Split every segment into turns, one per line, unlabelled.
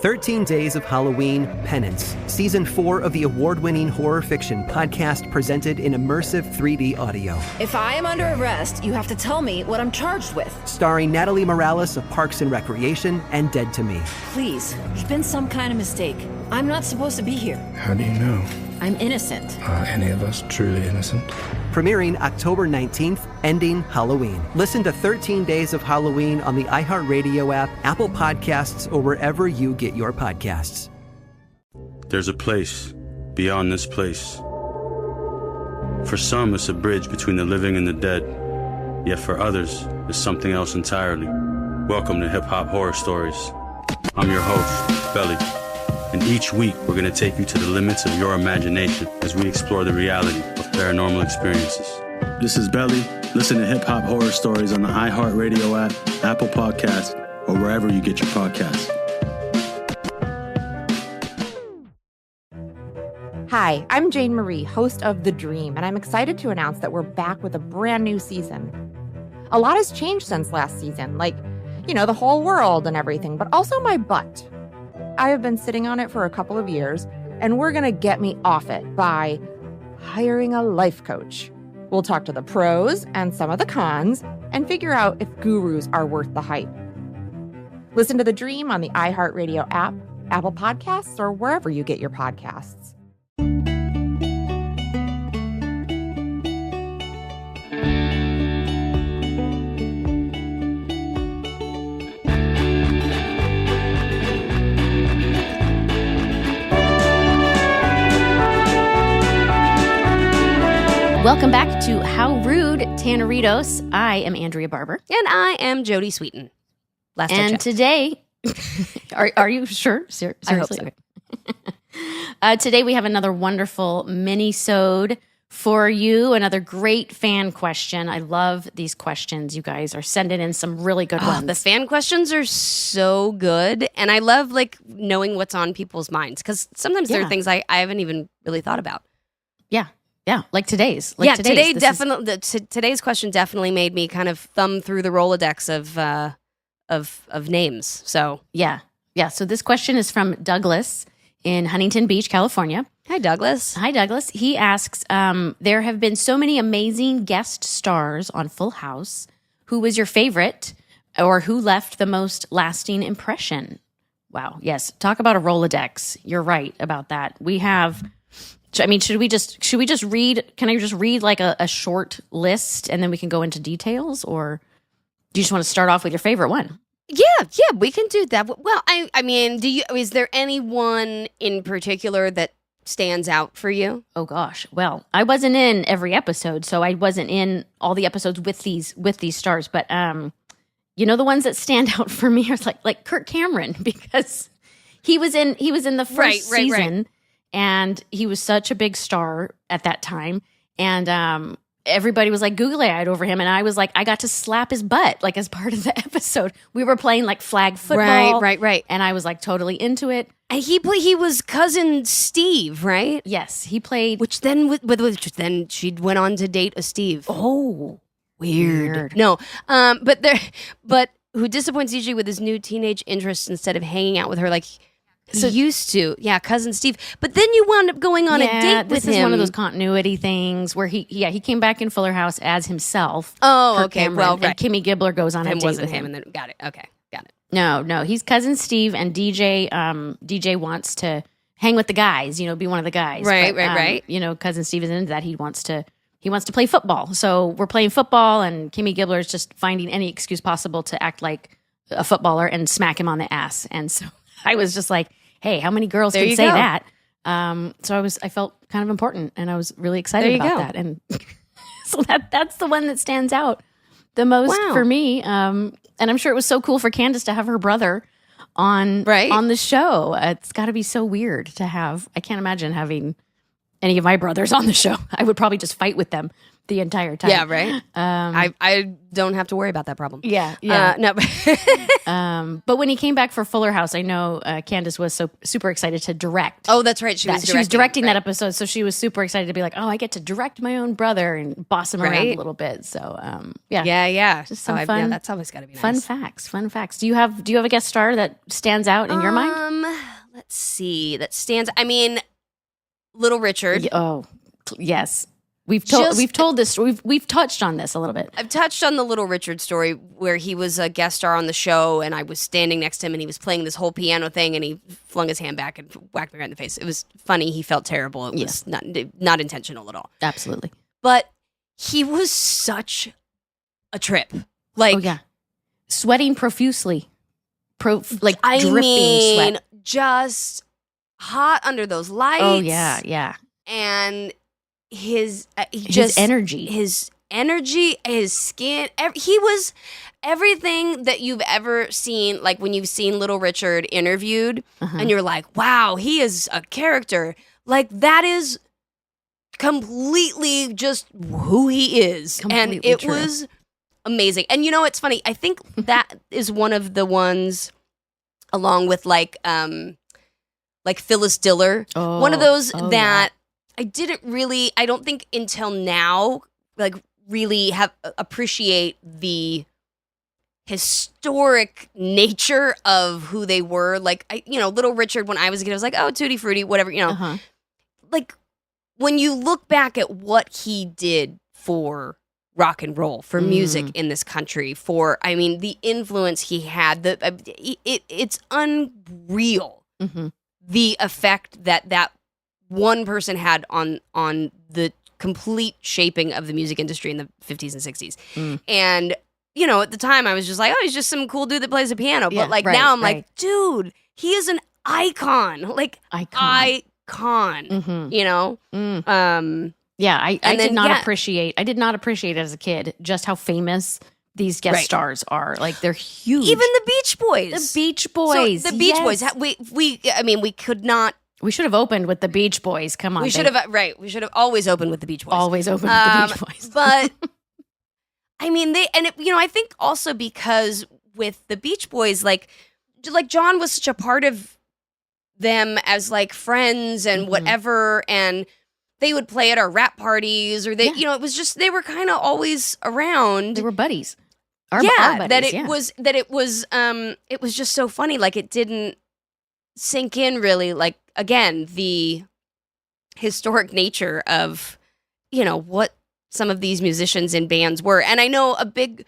13 Days of Halloween Penance, Season 4 of the award-winning horror fiction podcast presented in immersive 3D audio.
If I am under arrest, you have to tell me what I'm charged with.
Starring Natalie Morales of Parks and Recreation and Dead to Me.
Please, there's been some kind of mistake. I'm not supposed to be here.
How do you know?
I'm innocent.
Are any of us truly innocent?
Premiering October 19th, ending Halloween. Listen to 13 Days of Halloween on the iHeartRadio app, Apple Podcasts, or wherever you get your podcasts.
There's a place beyond this place. For some, it's a bridge between the living and the dead. Yet for others, it's something else entirely. Welcome to Hip Hop Horror Stories. I'm your host, Belly. And each week, we're going to take you to the limits of your imagination as we explore the reality of paranormal experiences. This is Belly. Listen to Hip Hop Horror Stories on the iHeartRadio app, Apple Podcasts, or wherever you get your podcasts.
Hi, I'm Jane Marie, host of The Dream, and I'm excited to announce that we're back with a brand new season. A lot has changed since last season, like, the whole world and everything, but also my butt. I have been sitting on it for a couple of years, and we're going to get me off it by hiring a life coach. We'll talk to the pros and some of the cons and figure out if gurus are worth the hype. Listen to The Dream on the iHeartRadio app, Apple Podcasts, or wherever you get your podcasts.
Welcome back to How Rude, Tanneritos. I am Andrea Barber.
And I am Jodie Sweeten. Last
And today, are you sure? Seriously?
I hope so.
Today we have another wonderful Minisode for you. Another great fan question. I love these questions. You guys are sending in some really good ones.
The fan questions are so good. And I love knowing what's on people's minds. Because sometimes there are things I haven't even really thought about.
Yeah, like today's.
Today's question definitely made me kind of thumb through the Rolodex of names. So
yeah. So this question is from Douglas in Huntington Beach, California.
Hi, Douglas.
He asks, there have been so many amazing guest stars on Full House. Who was your favorite, or who left the most lasting impression? Wow. Yes. Talk about a Rolodex. You're right about that. We have. I mean, should we just read? Can I just read like a short list and then we can go into details, or do you just want to start off with your favorite one?
Yeah, we can do that. Well, I mean, is there anyone in particular that stands out for you?
Oh gosh, well, I wasn't in every episode, so I wasn't in all the episodes with these stars. But the ones that stand out for me are like Kirk Cameron, because he was in the first season. Right. And he was such a big star at that time. And everybody was like googly-eyed over him. And I was like, I got to slap his butt, like as part of the episode. We were playing like flag football.
Right.
And I was like totally into it.
And he was cousin Steve, right?
Yes, he played.
Which then she went on to date a Steve.
Oh, weird.
No, but who disappoints usually with his new teenage interests instead of hanging out with her like he used to. Yeah, cousin Steve. But then you wound up going on a date with him.
This is one of those continuity things where he came back in Fuller House as himself.
Oh,
Kirk
okay.
Cameron,
Well, right.
And Kimmy Gibbler goes on a date with him.
And then got it. Okay, got it.
No, he's cousin Steve, and DJ. DJ wants to hang with the guys. Be one of the guys.
Right.
Cousin Steve is into that. He wants to play football. So we're playing football, and Kimmy Gibbler is just finding any excuse possible to act like a footballer and smack him on the ass. And so I was just like, hey, how many girls can say that? So I felt kind of important, and I was really excited about that. And so that's the one that stands out the most for me. And I'm sure it was so cool for Candace to have her brother on the show. It's got to be so weird to have. I can't imagine having any of my brothers on the show. I would probably just fight with them the entire time.
Yeah, right. I don't have to worry about that problem.
Yeah.
No.
But when he came back for Fuller House, I know Candace was so super excited to direct.
Oh, that's right. She was directing
that episode, so she was super excited to be like, oh, I get to direct my own brother and boss him around a little bit. So,
yeah.
Just some fun.
That's always got to be nice.
Fun facts. Do you have a guest star that stands out in your mind?
let's see, that stands. I mean, Little Richard.
Oh, yes. We've told this. We've touched on this a little bit.
I've touched on the Little Richard story where he was a guest star on the show, and I was standing next to him, and he was playing this whole piano thing, and he flung his hand back and whacked me right in the face. It was funny. He felt terrible. It was not intentional at all.
Absolutely.
But he was such a trip. Like,
oh yeah, sweating profusely, dripping sweat.
Just hot under those lights.
Oh yeah.
And his
energy,
his skin. He was everything that you've ever seen. Like when you've seen Little Richard interviewed, and you're like, "Wow, he is a character." Like that is completely just who he is,
Completely
and it
true.
was amazing. And you know, it's funny. I think that is one of the ones, along with like Phyllis Diller, one of those that. I don't think until now, like really appreciate the historic nature of who they were. Like, Little Richard, when I was a kid, I was like, oh, Tutti Frutti, whatever, Like, when you look back at what he did for rock and roll, for music in this country, the influence he had, it's unreal, the effect that one person had on the complete shaping of the music industry in the 50s and 60s. And, at the time I was just like, oh, he's just some cool dude that plays the piano.
Yeah,
but now I'm like, dude, he is an icon. Like, icon.
Yeah, I did not appreciate it as a kid just how famous these guest stars are. Like, they're huge.
Even the Beach Boys.
The Beach Boys.
We could not.
We should have opened with the Beach Boys. Come on.
We should have, We should have always opened with the Beach Boys.
Always opened with the Beach Boys.
But, I think also because with the Beach Boys, like John was such a part of them as like friends and whatever, and they would play at our rap parties, or it was just, they were kind of always around.
They were buddies.
Our buddies, it was just so funny. Like, it didn't sink in really, like, again, the historic nature of, what some of these musicians in bands were. And I know a big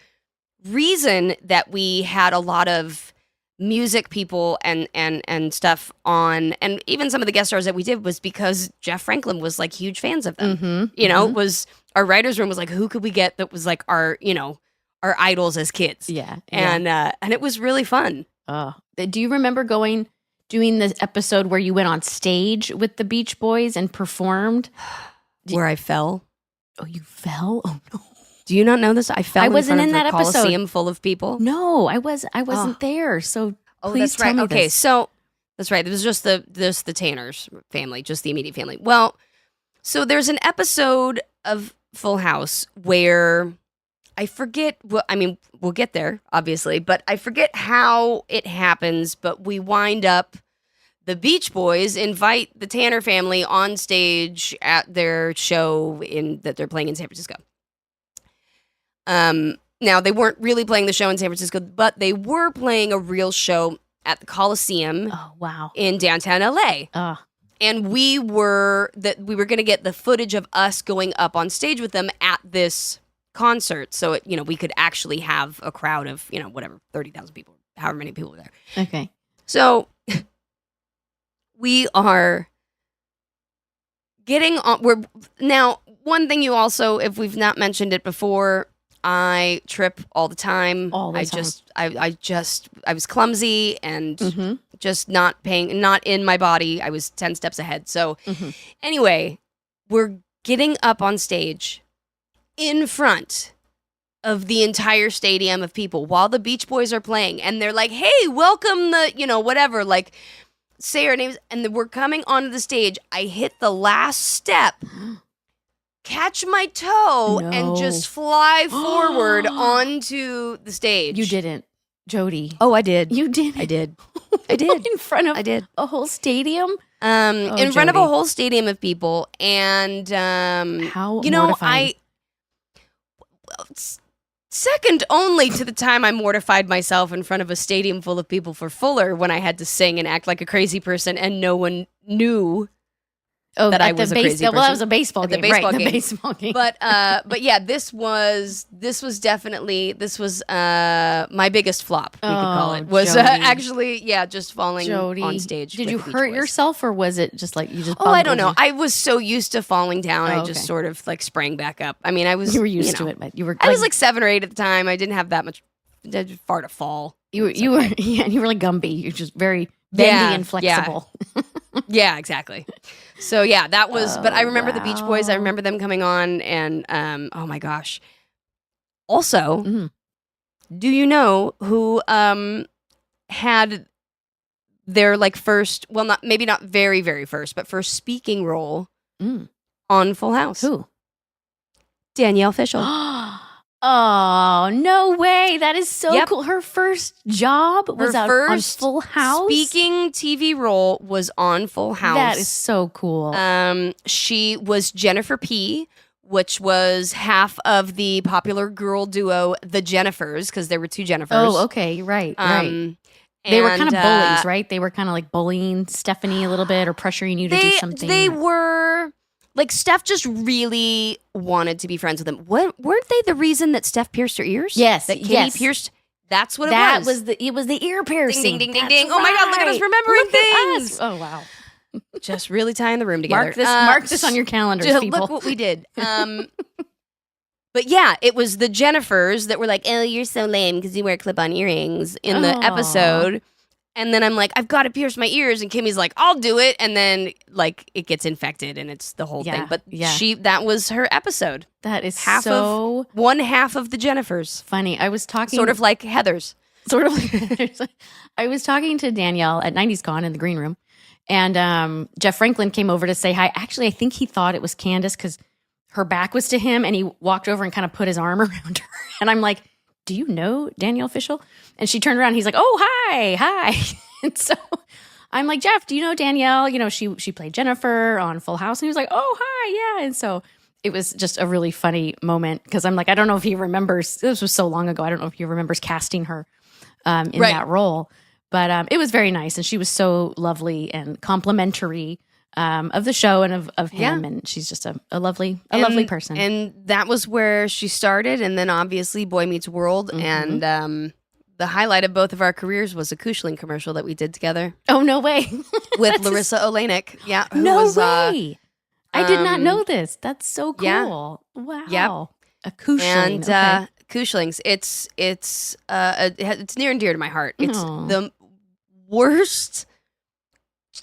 reason that we had a lot of music people and stuff on, and even some of the guest stars that we did, was because Jeff Franklin was like huge fans of them. It was, our writer's room was like, who could we get that was like our idols as kids?
Yeah.
And it was really fun.
Do you remember doing this episode where you went on stage with the Beach Boys and performed?
Where I fell.
Oh, you fell? Oh no.
Do you not know this? I fell.
I wasn't in
front
that
of the
episode.
Coliseum full of people.
No, I wasn't there. So please
that's right.
tell me
Okay,
this.
so that's right. It was just the Tanners family, just the immediate family. Well, so there's an episode of Full House where I forget. We'll get there, obviously, but I forget how it happens. But we wind up. The Beach Boys invite the Tanner family on stage at their show that they're playing in San Francisco. Now, they weren't really playing the show in San Francisco, but they were playing a real show at the Coliseum.
Oh, wow.
In downtown LA. And we were going to get the footage of us going up on stage with them at this concert. So, we could actually have a crowd of, 30,000 people, however many people were there.
Okay.
So we are getting on. Now, one thing you also, if we've not mentioned it before, I trip all the time. I was clumsy and just not in my body. I was 10 steps ahead. So anyway, we're getting up on stage in front of the entire stadium of people while the Beach Boys are playing. And they're like, hey, welcome whatever, like, say our names. And we're coming onto the stage. I hit the last step, catch my toe, and just fly forward onto the stage.
You didn't, Jodie.
Oh, I did.
You did.
I did. I did.
In front of
I did.
a whole stadium?
In front of a whole stadium of people. And
how mortifying.
second only to the time I mortified myself in front of a stadium full of people for Fuller when I had to sing and act like a crazy person and no one knew that I was a crazy person.
Well, that was a baseball game,
baseball
right?
game.
The baseball game.
But yeah, this was definitely my biggest flop. We could call it was actually just falling on stage.
Did you
with the Beach
hurt
Boys.
yourself, or was it just like you just?
Oh, I don't know. I was so used to falling down, I
okay.
just sort of like sprang back up. I mean, I was
You were used to it, but you were.
I was like 7 or 8 at the time. I didn't have that much far to fall.
You were you were like Gumby. You're just very bendy and flexible.
Yeah, exactly. So yeah, that was. But I remember the Beach Boys. I remember them coming on, and oh my gosh. Also, do you know who had their like first? Well, not very very first, but first speaking role on Full House.
Who?
Danielle Fishel.
Oh, no way. That is so cool. Her first job was on Full House?
Speaking TV role was on Full House.
That is so cool.
She was Jennifer P., which was half of the popular girl duo, the Jennifers, because there were 2 Jennifers.
Oh, okay. Right. They were kind of bullies, right? They were kind of like bullying Stephanie a little bit or pressuring you to do something.
They were... Like, Steph just really wanted to be friends with him. Weren't they the reason that Steph pierced her ears?
Yes.
That Kitty pierced... That's what it was.
It was the ear piercing.
Ding, ding, ding, ding, ding. Oh, my God, look at us remembering things.
Oh, wow.
Just really tying the room together.
Mark this on your calendars, people.
Look what we did. But yeah, it was the Jennifers that were like, oh, you're so lame because you wear clip-on earrings in the episode. And then I'm like, I've got to pierce my ears. And Kimmy's like, I'll do it. And then like it gets infected and it's the whole thing. But that was her episode.
That is
one half of the Jennifers.
Funny. I was talking.
Sort of like Heather's.
Sort of like Heather's. I was talking to Danielle at 90s Con in the green room. And Jeff Franklin came over to say hi. Actually, I think he thought it was Candace because her back was to him. And he walked over and kind of put his arm around her. And I'm like, do you know Danielle Fishel? And she turned around and he's like, oh, hi. And so I'm like, Jeff, do you know Danielle? You know, she played Jennifer on Full House. And he was like, oh, hi, yeah. And so it was just a really funny moment because I'm like, I don't know if he remembers. This was so long ago. I don't know if he remembers casting her in that role. But it was very nice. And she was so lovely and complimentary of the show and of him. And she's just a lovely person.
And that was where she started. And then obviously Boy Meets World. And the highlight of both of our careers was a Kushling commercial that we did together.
Oh, no way.
With Larissa Olenek. Yeah.
No way. I did not know this. That's so cool.
Yeah.
Wow.
Yep.
A Kushling.
And Kushlings. It's near and dear to my heart. It's the worst,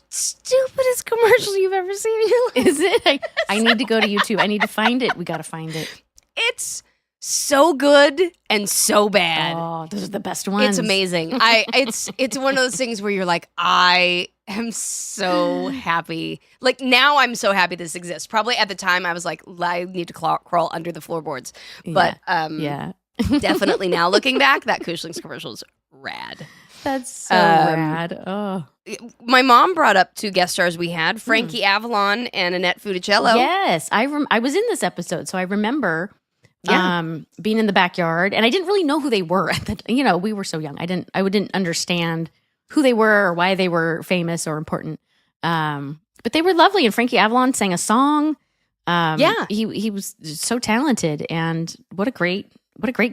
stupidest commercial you've ever seen in your life.
Is it? I need to go to YouTube. I need to find it. We got to find it.
It's so good and so bad.
Oh, those are the best ones.
It's amazing. It's one of those things where you're like, I am so happy. Like now I'm so happy this exists. Probably at the time I was like, I need to crawl under the floorboards. But definitely now looking back, that Kushling's commercial is rad.
That's so rad. Oh.
My mom brought up 2 guest stars we had, Frankie Avalon and Annette Funicello.
Yes, I was in this episode, so I remember being in the backyard, and I didn't really know who they were. We were so young. I didn't understand who they were or why they were famous or important. But they were lovely, and Frankie Avalon sang a song. He was so talented, and what a great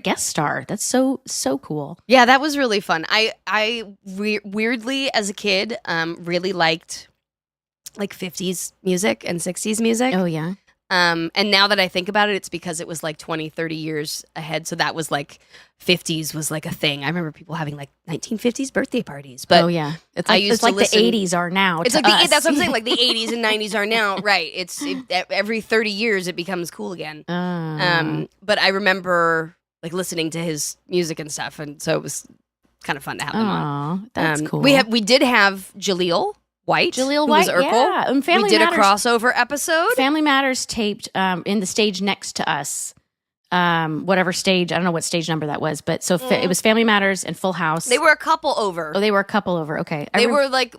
guest star. That's so cool.
Yeah, that was really fun. I weirdly as a kid really liked like 50s music and 60s music.
Oh yeah.
And now that I think about it, it's because it was like 20, 30 years ahead. So that was like 50s was like a thing. I remember people having like 1950s birthday parties. But
it's like, the 80s are now.
It's like that's what I'm saying. Like the 80s and 90s are now. Right. Every 30 years it becomes cool again. But I remember like listening to his music and stuff, and so it was kind of fun to have them on.
That's cool.
We did have Jaleel White, who was Urkel.
Yeah. And
we did a crossover episode.
Family Matters taped in the stage next to us. Whatever stage, I don't know what stage number that was, but so it was Family Matters and Full House.
They were a couple over.
Oh, they were a couple over. Okay,
They were like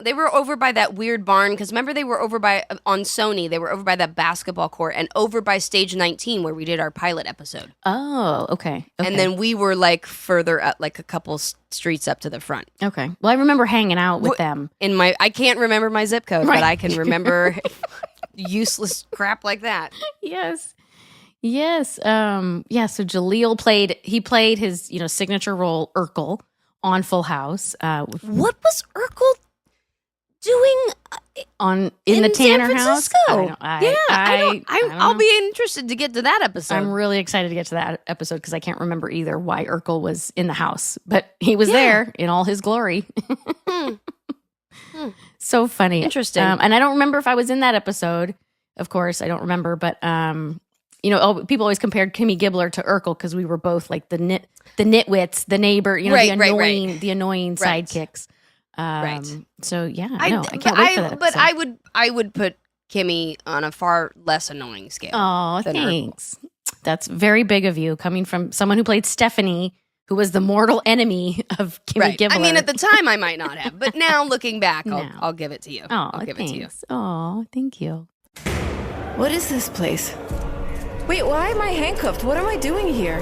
They were over by that weird barn, because remember they were over by, on Sony, they were over by that basketball court and over by Stage 19 where we did our pilot episode.
Oh, okay.
And then we were like further up, like a couple streets up to the front.
Okay. Well, I remember hanging out with them.
I can't remember my zip code, but I can remember useless crap like that.
Yes. Yes. Yeah. So Jaleel played his, signature role, Urkel, on Full House.
What was Urkel doing
in the Tanner
San
house?
Francisco? I'll be interested to get to that episode.
I'm really excited to get to that episode because I can't remember either why Urkel was in the house, but he was there in all his glory. So funny.
Interesting.
And I don't remember if I was in that episode. Of course, I don't remember, but people always compared Kimmy Gibbler to Urkel because we were both like the nitwits, the neighbor, the annoying sidekicks.
Right.
So yeah, I can't wait for that.
But I would put Kimmy on a far less annoying scale.
Oh, thanks. That's very big of you, coming from someone who played Stephanie, who was the mortal enemy of Kimmy Gibbler.
I mean, at the time I might not have, but now looking back, I'll give it to you.
Oh,
I'll give it to you.
Oh, thank you.
What is this place? Wait, why am I handcuffed? What am I doing here?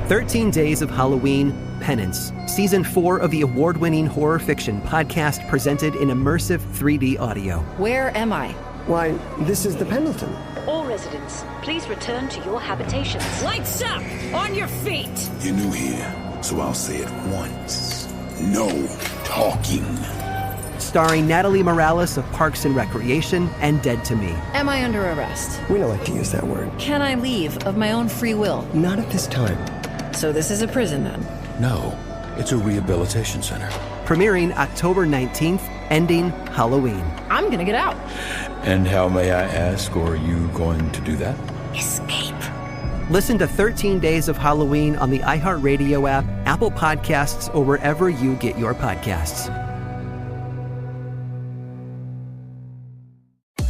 13 Days of Halloween Penance, Season 4 of the award-winning horror fiction podcast presented in immersive 3D audio.
Where am I?
Why, this is the Pendleton.
All residents, please return to your habitations.
Lights up! On your feet!
You're new here, so I'll say it once. No talking.
Starring Natalie Morales of Parks and Recreation and Dead to Me.
Am I under arrest?
We don't like to use that word.
Can I leave of my own free will?
Not at this time.
So this is a prison then?
No, it's a rehabilitation center.
Premiering October 19th, ending Halloween.
I'm gonna get out.
And how, may I ask, are you going to do that?
Escape.
Listen to 13 Days of Halloween on the iHeartRadio app, Apple Podcasts, or wherever you get your podcasts.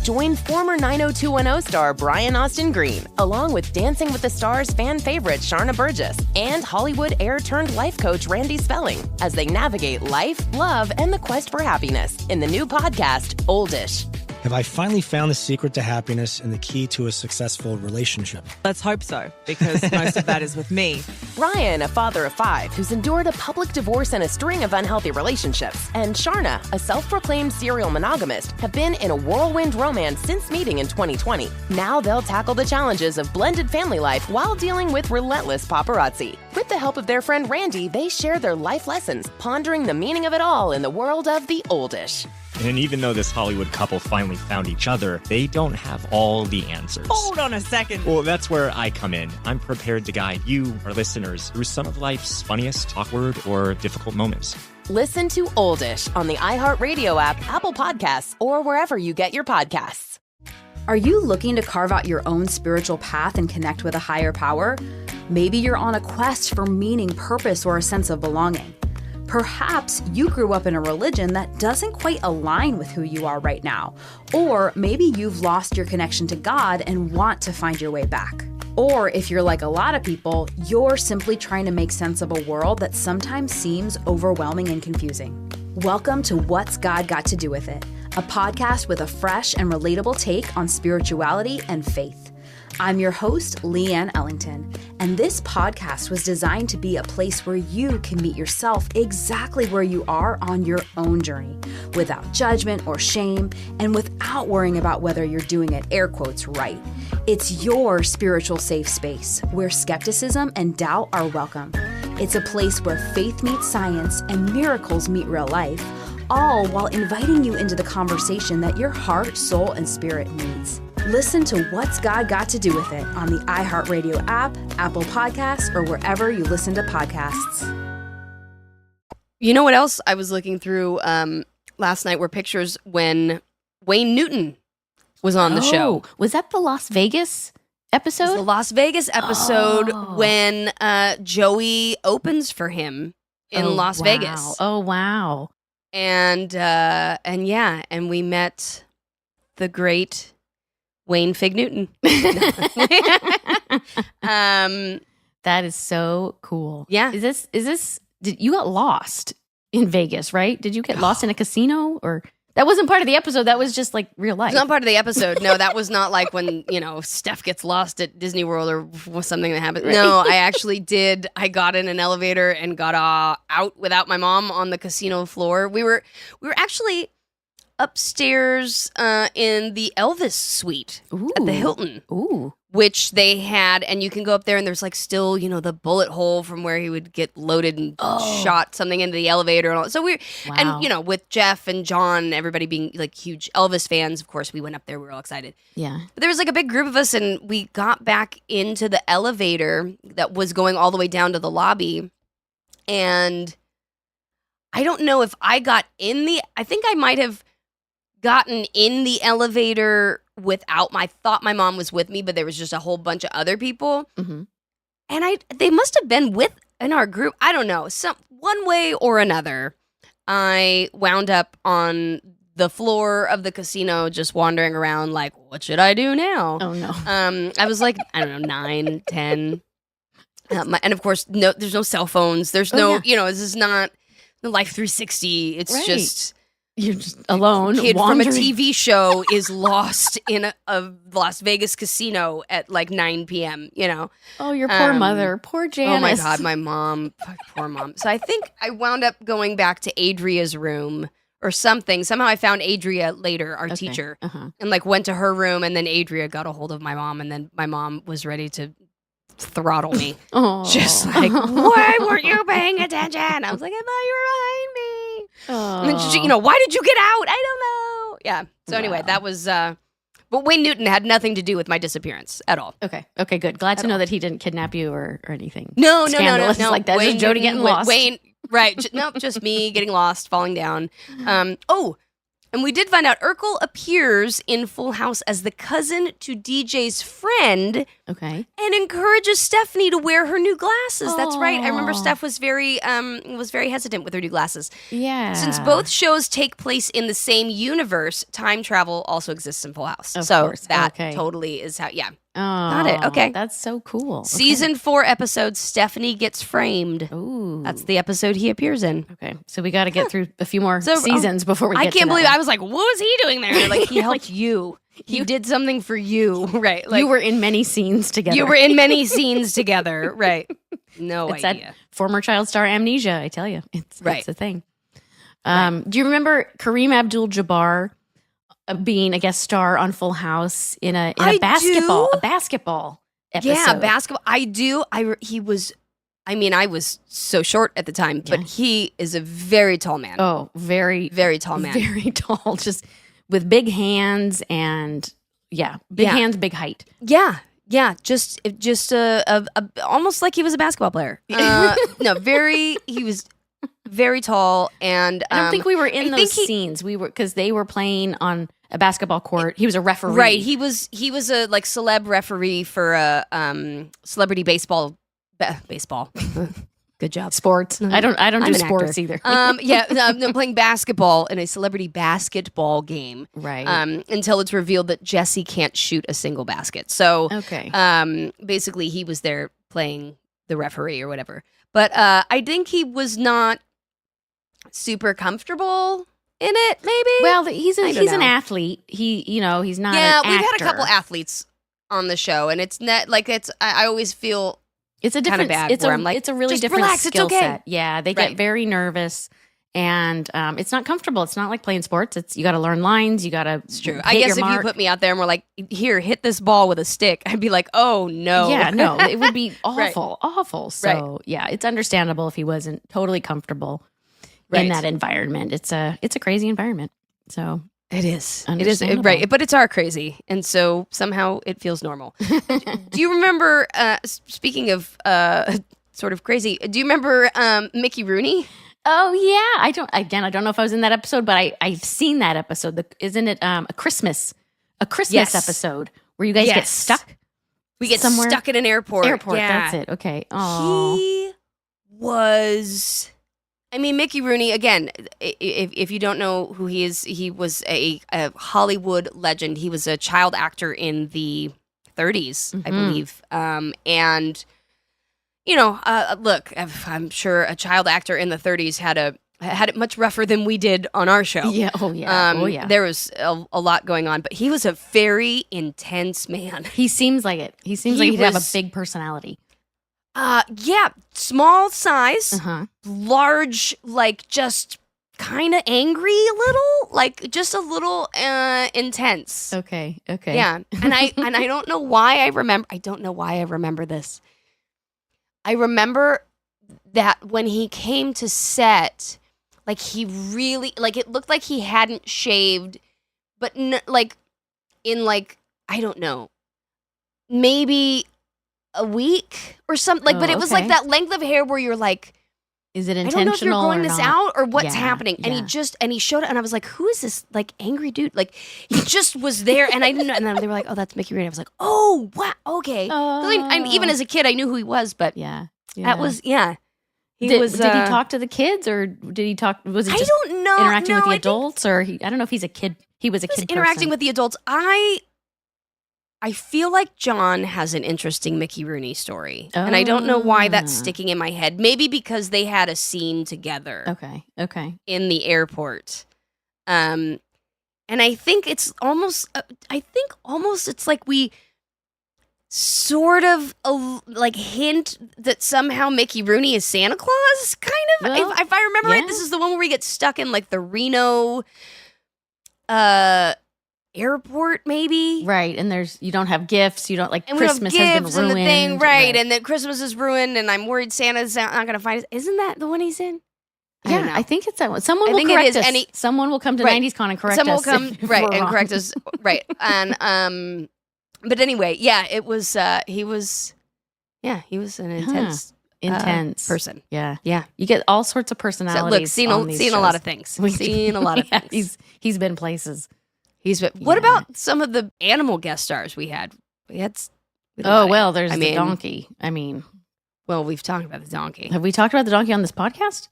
Join former 90210 star Brian Austin Green, along with Dancing with the Stars fan favorite Sharna Burgess and Hollywood heir-turned-life coach Randy Spelling as they navigate life, love, and the quest for happiness in the new podcast, Oldish.
Have I finally found the secret to happiness and the key to a successful relationship?
Let's hope so, because most of that is with me.
Ryan, a father of 5 who's endured a public divorce and a string of unhealthy relationships, and Sharna, a self-proclaimed serial monogamist, have been in a whirlwind romance since meeting in 2020. Now they'll tackle the challenges of blended family life while dealing with relentless paparazzi. With the help of their friend Randy, they share their life lessons, pondering the meaning of it all in the world of the Oldish.
And even though this Hollywood couple finally found each other, they don't have all the answers.
Hold on a second.
Well, that's where I come in. I'm prepared to guide you, our listeners, through some of life's funniest, awkward, or difficult moments.
Listen to Oldish on the iHeartRadio app, Apple Podcasts, or wherever you get your podcasts.
Are you looking to carve out your own spiritual path and connect with a higher power? Maybe you're on a quest for meaning, purpose, or a sense of belonging. Perhaps you grew up in a religion that doesn't quite align with who you are right now. Or maybe you've lost your connection to God and want to find your way back. Or if you're like a lot of people, you're simply trying to make sense of a world that sometimes seems overwhelming and confusing. Welcome to What's God Got to Do With It, a podcast with a fresh and relatable take on spirituality and faith. I'm your host, Leanne Ellington, and this podcast was designed to be a place where you can meet yourself exactly where you are on your own journey, without judgment or shame, and without worrying about whether you're doing it air quotes right. It's your spiritual safe space where skepticism and doubt are welcome. It's a place where faith meets science and miracles meet real life, all while inviting you into the conversation that your heart, soul, and spirit needs. Listen to What's God Got to Do With It on the iHeartRadio app, Apple Podcasts, or wherever you listen to podcasts.
You know what else I was looking through last night were pictures when Wayne Newton was on the show.
Was that the Las Vegas episode?
It was the Las Vegas episode when Joey opens for him in Las Vegas.
Oh, wow.
And we met the great Wayne Fig Newton.
That is so cool.
Yeah.
Is this, you got lost in Vegas, right? Did you get lost in a casino, or that wasn't part of the episode? That was just like real life.
It's not part of the episode. No, that was not like when, Steph gets lost at Disney World or something that happened.
Right.
No, I actually did. I got in an elevator and got out without my mom on the casino floor. We were actually upstairs in the Elvis suite at the Hilton.
Ooh.
Which they had, and you can go up there and there's like still, the bullet hole from where he would get loaded and shot something into the elevator and all. So and with Jeff and John, everybody being like huge Elvis fans, of course, we went up there. We were all excited.
Yeah.
But there was like a big group of us, and we got back into the elevator that was going all the way down to the lobby. And I don't know if I got I think I might have gotten in the elevator I thought my mom was with me, but there was just a whole bunch of other people.
Mm-hmm.
And they must have been in our group. I don't know. One way or another, I wound up on the floor of the casino just wandering around like, what should I do now?
Oh, no.
I was like, I don't know, 9, 10. And of course, there's no cell phones. There's this is not the Life 360. It's just...
You're just alone,
kid
wandering.
from a TV show is lost in a Las Vegas casino at like 9 p.m.,
Oh, your poor mother. Poor Janice.
Oh, my God, my mom. Poor mom. So I think I wound up going back to Adria's room or something. Somehow I found Adria later, our teacher, and like went to her room, and then Adria got a hold of my mom, and then my mom was ready to throttle me. Just like, why weren't you paying attention? I was like, I thought you were behind me. And then she, why did you get out? I don't know. Yeah. So anyway, that was, but Wayne Newton had nothing to do with my disappearance at all.
Okay, good. Glad to know that he didn't kidnap you or anything.
No.
Like that.
Wayne
Just Jodie getting lost.
Wayne, right. Nope, just me getting lost, falling down. And we did find out Urkel appears in Full House as the cousin to DJ's friend.
Okay.
And encourages Stephanie to wear her new glasses. That's right. I remember Steph was very hesitant with her new glasses.
Yeah.
Since both shows take place in the same universe, time travel also exists in Full House.
Of
so
course.
that
Okay.
totally is how,
Oh,
got it. Okay.
That's so cool.
Season 4 episode, Stephanie Gets Framed.
Ooh.
That's the episode he appears in.
Okay. So we got to get through a few more seasons before we get to
I can't
that
believe
one.
I was like, what was he doing there? Like, he helped you. He did something for you. Right. Like,
you were in many scenes together.
You were in many scenes together. Right. No
it's
idea.
That former child star amnesia, I tell you. It's a thing.
Right.
Do you remember Kareem Abdul-Jabbar being a guest star on Full House in a basketball episode?
Yeah, basketball. I do. I was so short at the time, but he is a very tall man.
Oh, very,
very tall man.
Very tall, just with big hands and big hands, big height.
Yeah. Yeah, just almost like he was a basketball player. He was very tall, and
I don't think we were in those scenes. We were because they were playing on a basketball court. He was a referee,
right? He was a like celeb referee for a celebrity baseball. Good job.
Sports. I don't do sports either.
Playing basketball in a celebrity basketball game.
Right.
Until it's revealed that Jesse can't shoot a single basket. So basically he was there playing the referee or whatever. But I think he was not super comfortable in it, maybe.
Well, he's an athlete. He's not
we've
an
had a
actor.
couple athletes on the show, and it's not like I always feel
it's a different
bad
it's
where
a,
I'm like,
it's a really
just
different
relax,
skill
it's okay.
set. Yeah, they get very nervous, and it's not comfortable. It's not like playing sports. It's you got to learn lines. You got to.
It's true. I guess if you put me out there and we're like, here, hit this ball with a stick, I'd be like, oh no.
Yeah, no, it would be awful. So yeah, it's understandable if he wasn't totally comfortable in that environment. It's a crazy environment. So
it is. It is right, but it's our crazy, and so somehow it feels normal. Do you remember? Speaking of sort of crazy, do you remember Mickey Rooney?
Oh yeah, I don't know if I was in that episode, but I've seen that episode. Isn't it a Christmas episode where you guys get stuck?
We get
somewhere?
Stuck at an airport.
Yeah.
That's
it. Okay. Oh,
he was. I mean, Mickey Rooney, again, if you don't know who he is, he was a Hollywood legend. He was a child actor in the 30s, I believe. And, look, I'm sure a child actor in the 30s had a had it much rougher than we did on our show.
Yeah. Oh yeah.
There was a lot going on, but he was a very intense man.
He seems like it. He seems like he'd have a big personality.
Yeah, small size, large, like just kind of angry a little, like just a little intense.
Okay.
Yeah. And I don't know why I remember this. I remember that when he came to set, like he really, like it looked like he hadn't shaved, but like in like, I don't know, maybe a week or something. Like, but it was like that length of hair where you're like,
is it intentional?
I don't know if you're growing this
not?
out or what's
Yeah,
happening. And
yeah.
he showed it, and I was like, who is this like angry dude? Like he just was there, and I didn't know. And then they were like, oh, that's Mickey Rooney. I was like, oh, wow, okay. And even as a kid, I knew who he was, but that was
Did he talk to the kids, or did he talk? Was it just
I don't know.
interacting with the adults, or I don't know if he's a kid. He was a kid.
Interacting
person.
with the adults. I feel like John has an interesting Mickey Rooney story, and I don't know why that's sticking in my head. Maybe because they had a scene together.
Okay.
In the airport, and I think it's almost. It's like we sort of like hint that somehow Mickey Rooney is Santa Claus, kind of.
Well,
if I remember right, this is the one where we get stuck in like the Reno airport, maybe.
Right, and you don't have gifts, you don't like
and
Christmas
we don't have
has
gifts
been ruined.
And the thing, right, and then Christmas is ruined, and I'm worried Santa's not going to find us. Isn't that the one he's in?
I think it's that one. Someone will correct us. Someone will come to 90s Con and correct us.
Someone will come, and correct us. Right. And but anyway, it was he was an intense person.
Yeah.
Yeah.
You get all sorts of personalities.
So, look, seen a lot of things. Seen a lot of things.
He's been places.
What about some of the animal guest stars we had?
There's the donkey.
Well, we've talked about the donkey.
Have we talked about the donkey on this podcast?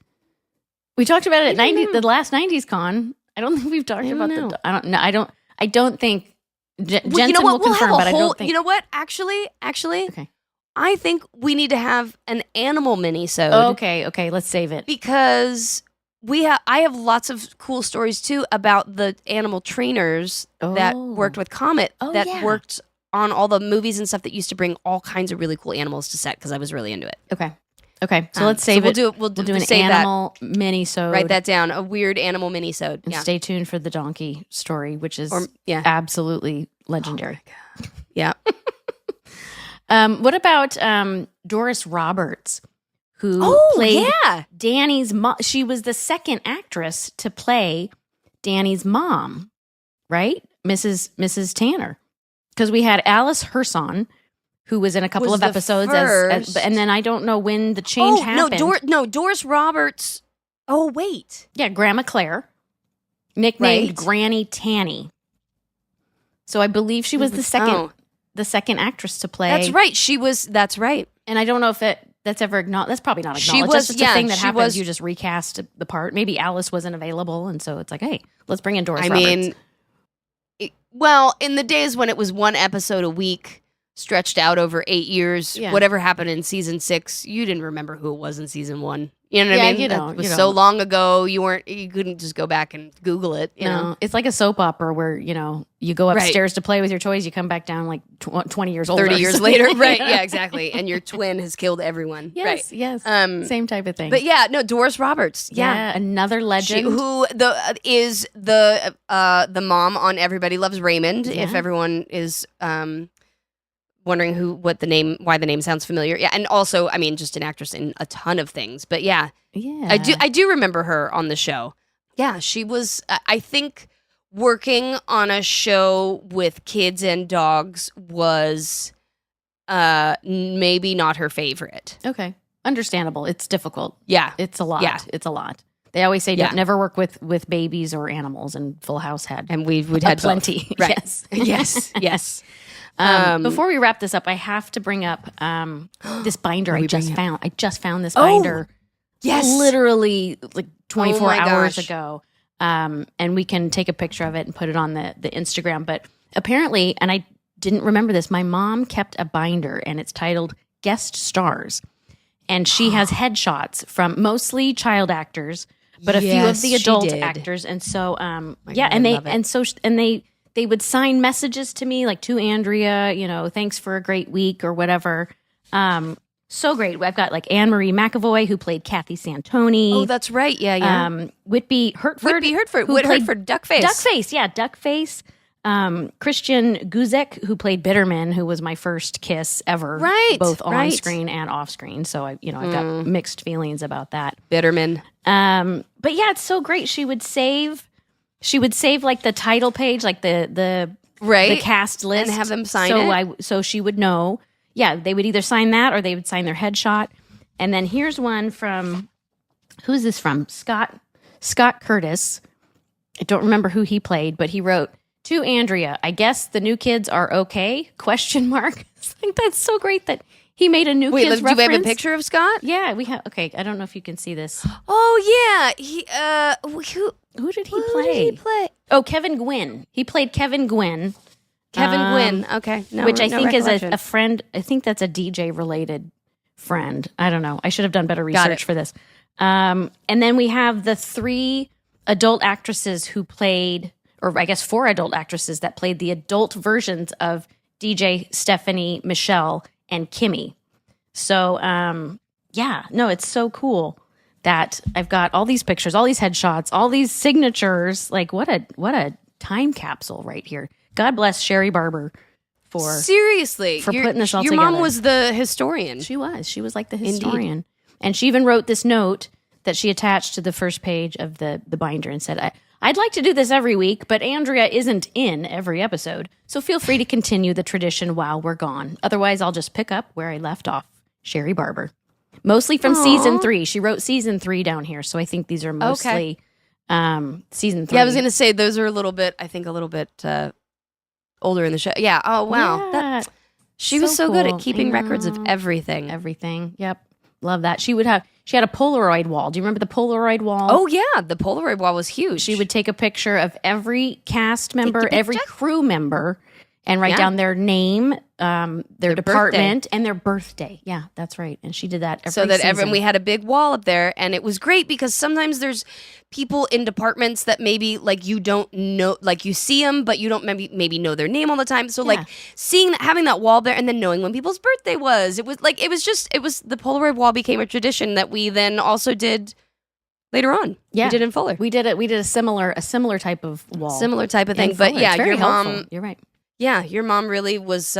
We talked about it at the last 90s Con. I don't think we've talked about I don't know. I don't think Jensen will confirm, but I don't think.
You know what? Actually, okay. I think we need to have an animal mini-sode.
Okay, let's save it.
Because I have lots of cool stories too about the animal trainers that worked with Comet worked on all the movies and stuff that used to bring all kinds of really cool animals to set because I was really into it.
Okay. So let's save it.
We'll do
an animal mini-sode.
Write that down. A weird animal mini-sode.
And stay tuned for the donkey story, which is absolutely legendary.
Oh my God.
What about Doris Roberts, who played Danny's mom? She was the second actress to play Danny's mom, right? Mrs. Tanner. Because we had Alice Herson, who was in a couple of episodes, and then I don't know when the change happened.
Doris Roberts. Oh, wait.
Yeah, Grandma Claire, nicknamed Granny Tanny. So I believe she was the second actress to play.
That's right. That's right.
And I don't know if that's ever acknowledged. That's probably not acknowledged. That's just a thing that happens. You just recast the part. Maybe Alice wasn't available, and so it's like, hey, let's bring in Doris Roberts.
In the days when it was one episode a week, stretched out over 8 years, whatever happened in season 6, you didn't remember who it was in season 1. You know what I mean? It was so long ago. You couldn't just go back and Google it. You know?
It's like a soap opera where you go upstairs to play with your toys, you come back down like 20 years older,
30 years later, right? Yeah, exactly. And your twin has killed everyone.
Yes,
right.
yes. Same type of thing.
But Doris Roberts. Yeah,
another legend.
Who is the mom on Everybody Loves Raymond? Yeah. If everyone is wondering why the name sounds familiar. Yeah, and also, just an actress in a ton of things. But I do remember her on the show. Yeah, she was, I think, working on a show with kids and dogs was maybe not her favorite.
Okay, understandable. It's difficult.
Yeah,
it's a lot. Yeah, it's a lot. They always say never work with babies or animals, and Full House had,
and we'd had
plenty.
Both. Right? Yes.
Before we wrap this up, I have to bring up this binder I just found. I just found this binder.
Yes,
literally like 24 hours ago. And we can take a picture of it and put it on the Instagram. But apparently, and I didn't remember this, my mom kept a binder, and it's titled Guest Stars. And she has headshots from mostly child actors, but a few of the
Yes, she
adult
did.
actors. And so,
God, I love it.
they would sign messages to me like, to Andrea, thanks for a great week or whatever. So great. I've got like Anne-Marie McAvoy, who played Kathy Santoni.
Oh, that's right. Yeah.
Whitby Hertford.
Who
played
Hertford, Duckface.
Duckface, yeah, Duckface. Christian Guzek, who played Bitterman, who was my first kiss ever.
Right,
Both on
right.
screen and off screen. So I've got mixed feelings about that.
Bitterman.
But yeah, it's so great. She would save like the title page, like the cast list,
and have them sign it.
So she would know. Yeah, they would either sign that or they would sign their headshot. And then here's one from, who's this from? Scott Curtis. I don't remember who he played, but he wrote, to Andrea, I guess the new kids are okay? ? It's like, that's so great that he made a new kids reference.
Do we have a picture of Scott?
Yeah, we have. Okay, I don't know if you can see this.
Oh yeah, he
who did he play? Oh, Kevin Gwynn. He played Kevin Gwynn.
Kevin Gwynn. Okay,
which I think is a friend. I think that's a DJ related friend. I don't know. I should have done better research for this. And then we have the 3 adult actresses who played, or I guess 4 adult actresses that played the adult versions of DJ, Stephanie, Michelle, and Kimmy. So, it's so cool that I've got all these pictures, all these headshots, all these signatures. Like, what a time capsule right here. God bless Sherry Barber for putting this all together.
Your mom was the historian.
She was like the historian. Indeed. And she even wrote this note that she attached to the first page of the binder and said, I'd like to do this every week, but Andrea isn't in every episode, so feel free to continue the tradition while we're gone. Otherwise, I'll just pick up where I left off. Sherry Barber. Mostly from season 3. She wrote season 3 down here, so I think these are mostly season 3.
Yeah, I was going to say those are a little bit older in the show. Yeah. Oh, wow.
Yeah.
She was so good at keeping records of everything.
Everything. Yep. Love that. She had a Polaroid wall. Do you remember the Polaroid wall?
Oh, yeah. The Polaroid wall was huge.
She would take a picture of every cast member, every crew member, and write down their name, their department, and their birthday. Yeah, that's right. And she did that every season.
We had a big wall up there, and it was great because sometimes there's people in departments that maybe like you don't know, like you see them, but you don't maybe know their name all the time. So like having that wall there and then knowing when people's birthday was, it was the Polaroid wall became a tradition that we then also did later on.
Yeah.
We did in Fuller.
We did a similar type of wall.
Similar type of thing. But yeah, your mom,
you're right.
Yeah, your mom really was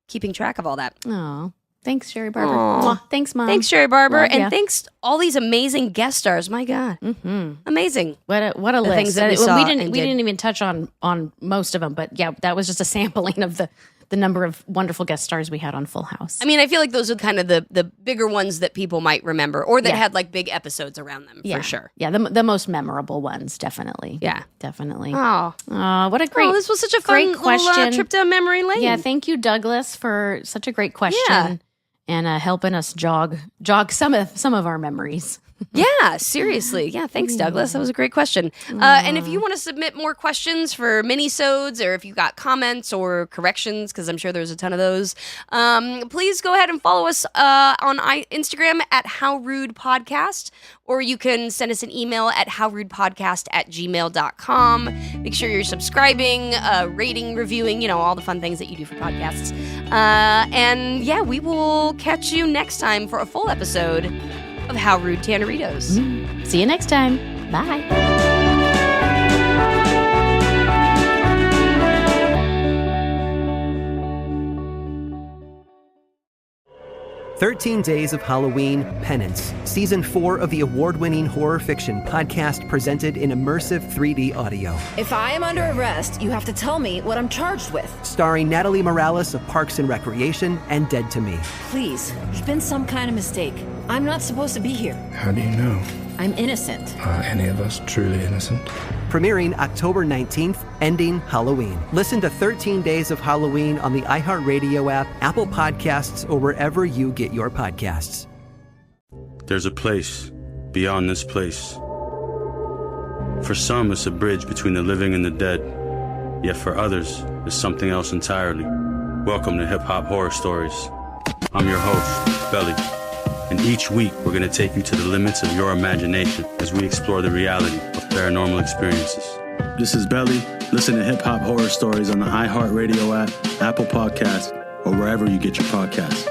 keeping track of all that.
Oh, thanks, Sherry Barber. Aww. Thanks, Mom.
Thanks, Sherry Barber, and thanks to all these amazing guest stars. My God, amazing!
What a list!
Things that we saw
we didn't even touch on most of them, but yeah, that was just a sampling of the number of wonderful guest stars we had on Full House.
I mean, I feel like those are kind of the bigger ones that people might remember, or that had like big episodes around them for sure.
Yeah, the most memorable ones, definitely.
Yeah,
definitely.
Oh,
what a great!
This was such a fun
question.
Trip down memory lane.
Yeah, thank you, Douglas, for such a great question and helping us jog some of our memories.
Yeah, seriously. Yeah, thanks, Douglas. That was a great question. And if you want to submit more questions for minisodes, or if you got comments or corrections, because I'm sure there's a ton of those, please go ahead and follow us on Instagram at How Rude Podcast, or you can send us an email at howrudepodcast@gmail.com. Make sure you're subscribing, rating, reviewing, all the fun things that you do for podcasts. And yeah, we will catch you next time for a full episode of How Rude Tanneritos.
See you next time. Bye.
13 Days of Halloween Penance, Season 4 of the award-winning horror fiction podcast presented in immersive 3D audio.
If I am under arrest, you have to tell me what I'm charged with.
Starring Natalie Morales of Parks and Recreation and Dead to Me.
Please, there's been some kind of mistake. I'm not supposed to be here.
How do you know?
I'm innocent.
Are any of us truly innocent?
Premiering October 19th, ending Halloween. Listen to 13 Days of Halloween on the iHeartRadio app, Apple Podcasts, or wherever you get your podcasts.
There's a place beyond this place. For some, it's a bridge between the living and the dead. Yet for others, it's something else entirely. Welcome to Hip Hop Horror Stories. I'm your host, Belly. And each week, we're going to take you to the limits of your imagination as we explore the reality of paranormal experiences.
This is Belly. Listen to hip-hop horror stories on the iHeartRadio app, Apple Podcasts, or wherever you get your podcasts.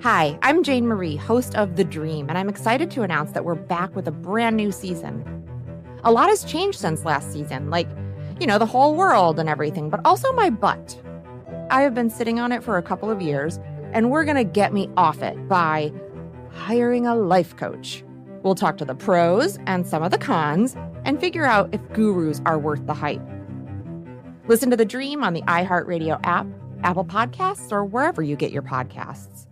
Hi, I'm Jane Marie, host of The Dream, and I'm excited to announce that we're back with a brand new season. A lot has changed since last season, like, the whole world and everything, but also my butt. I have been sitting on it for a couple of years, and we're going to get me off it by hiring a life coach. We'll talk to the pros and some of the cons and figure out if gurus are worth the hype. Listen to The Dream on the iHeartRadio app, Apple Podcasts, or wherever you get your podcasts.